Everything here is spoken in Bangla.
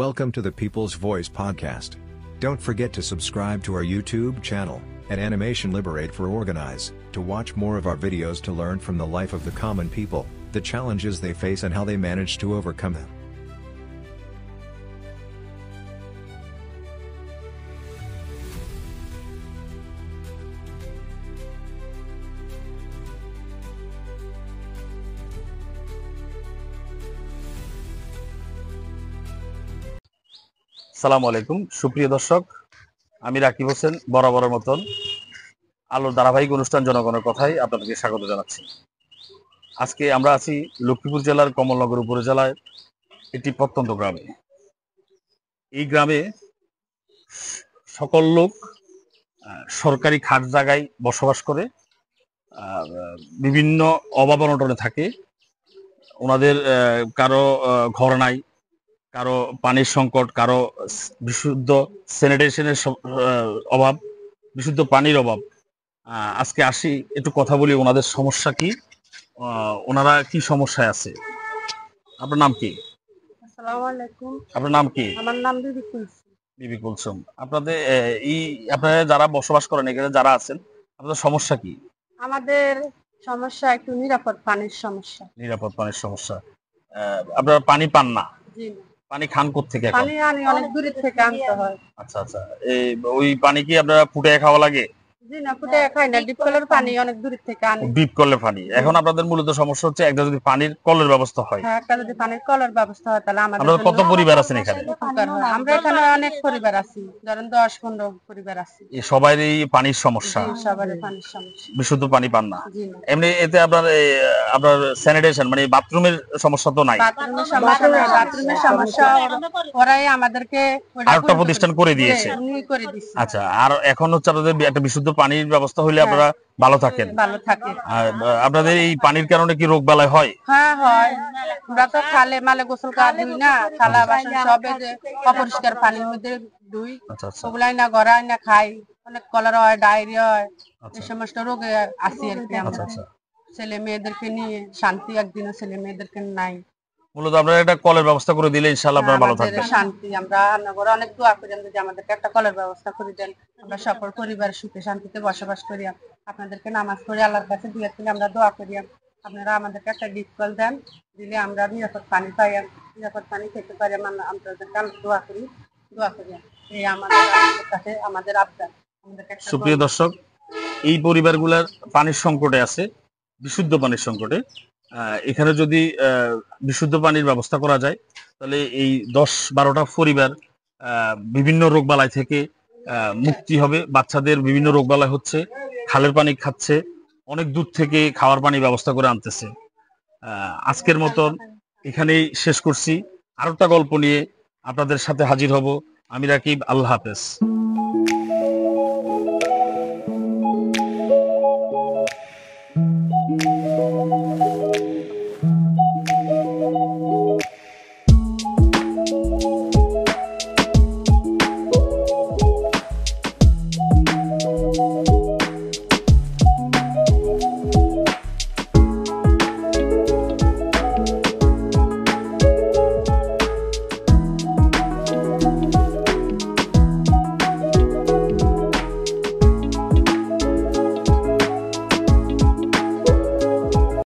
Welcome to the People's Voice podcast. Don't forget to subscribe to our YouTube channel at Animation Liberate for Organize to watch more of our videos to learn from the life of the common people, the challenges they face and how they manage to overcome them. আসসালামু আলাইকুম সুপ্রিয় দর্শক, আমি রাকিব হোসেন বরাবরের মতন আলোর ধারাবাহিক অনুষ্ঠান জনগণের কথায় আপনাদেরকে স্বাগত জানাচ্ছি। আজকে আমরা আছি লক্ষ্মীপুর জেলার কমলনগর উপজেলায় একটি প্রত্যন্ত গ্রামে। এই গ্রামে সকল লোক সরকারি খাস জায়গায় বসবাস করে, বিভিন্ন অভাব অনটনে থাকে। ওনাদের কারো ঘর নাই, কারো পানির সংকট, কারো বিশুদ্ধ স্যানিটেশনের অভাব, বিশুদ্ধ পানির অভাব। আজকে আসি একটু কথা বলি ওনাদের সমস্যা কি, ওনারা কি সমস্যায় আছে। আপনার নাম কি? আসসালামু আলাইকুম। আপনার নাম কি? আমার নাম বিবি কুলসুম। বিবি কুলসুম। আপনাদের আপনারা যারা বসবাস করেন এখানে যারা আছেন, আপনাদের সমস্যা কি? আমাদের সমস্যা একটু নিরাপদ পানির সমস্যা। নিরাপদ পানির সমস্যা। আপনারা পানি পান না? জি না। পানি খান কোত্থেকে? পানি আনি অনেক দূর থেকে আনতে হয়। আচ্ছা আচ্ছা, ওই পানি কি আপনারা ফুটে খাওয়া লাগে? জি না, ফুটে খাই না, ডিপ কলের পানি অনেক দূর থেকে আনি। ডিপ কলের পানি। এখন আপনাদের মূলত সমস্যা হচ্ছে একটা যদি পানির কলের ব্যবস্থা হয়। হ্যাঁ, একটা যদি পানির কলের ব্যবস্থা হয় তাহলে আমাদের আপনাদের কত পরিবার আছেন এখানে? উপকার হয়। আমরা এখানে অনেক পরিবার আছি, ধরেন 10-15 পরিবার আছি। সবারই পানির সমস্যা? সবারই পানির সমস্যা। বিশুদ্ধ পানি পান না? জি না। এমনি এতে আপনার স্যানিটেশন মানে বাথরুমের সমস্যা তো নাই? বাথরুমের সমস্যা নাই, বাথরুমের সমস্যা ওরাই আমাদেরকে আরেকটা প্রতিষ্ঠান করে দিয়েছে। আচ্ছা, আর এখন হচ্ছে আপনাদের একটা বিশুদ্ধ পানির ব্যবস্থা হইলে আপনারা ভালো থাকেন। ভালো থাকে। আপনাদের এই পানির কারণে কি রোগ বালাই হয়? হ্যাঁ হয়। আমরা তো খালে মালে গোসল করা ধুই না, থালা বাসন সবে যে অপরিষ্কার পানির মধ্যে ধুই। ওগুলাই না গড়াই না খাই, অনেক কলেরা হয়, ডায়রিয়া হয়, এই সমস্ত রোগে আসি আর কি আমরা। ছেলে মেয়েদেরকে নিয়ে শান্তি একদিনও ছেলে মেয়েদেরকে নাই। মূলত আপনারা একটা কলের ব্যবস্থা করে দিলে ইনশাআল্লাহ আপনারা ভালো থাকবেন। শান্তি। আমরা রান্নাঘরে অনেক দোয়া করি যে আমাদেরকে একটা কলের ব্যবস্থা করে দেন, আমরা সকল পরিবার সুখে শান্তিতে বসবাস করি। আপনাদেরকে নামাজ পড়ি, আল্লাহর কাছে দুয়া করি, আমরা দোয়া করি আপনারা আমাদেরকে একটা ডিপ কল দেন, দিলে আমরা নিরাপদ পানি পাই, নিরাপদ পানি খেতে পারি। আপনাদেরকে দোয়া করি এই আমাদের কাছে আমাদের আবদার। সুপ্রিয় দর্শক, এই পরিবারগুলোর পানির সংকটে আছে, বিশুদ্ধ পানির সংকটে। এখানে যদি বিশুদ্ধ পানির ব্যবস্থা করা যায় তাহলে এই 10-12টা পরিবার বিভিন্ন রোগবালাই থেকে মুক্তি হবে। বাচ্চাদের বিভিন্ন রোগবালাই হচ্ছে, খালের পানি খাচ্ছে, অনেক দূর থেকে খাওয়ার পানি ব্যবস্থা করে আনতেছে। আজকের মতন এখানেই শেষ করছি। আরেকটা গল্প নিয়ে আপনাদের সাথে হাজির হব। আমি রাকিব। আল্লাহ হাফেজ।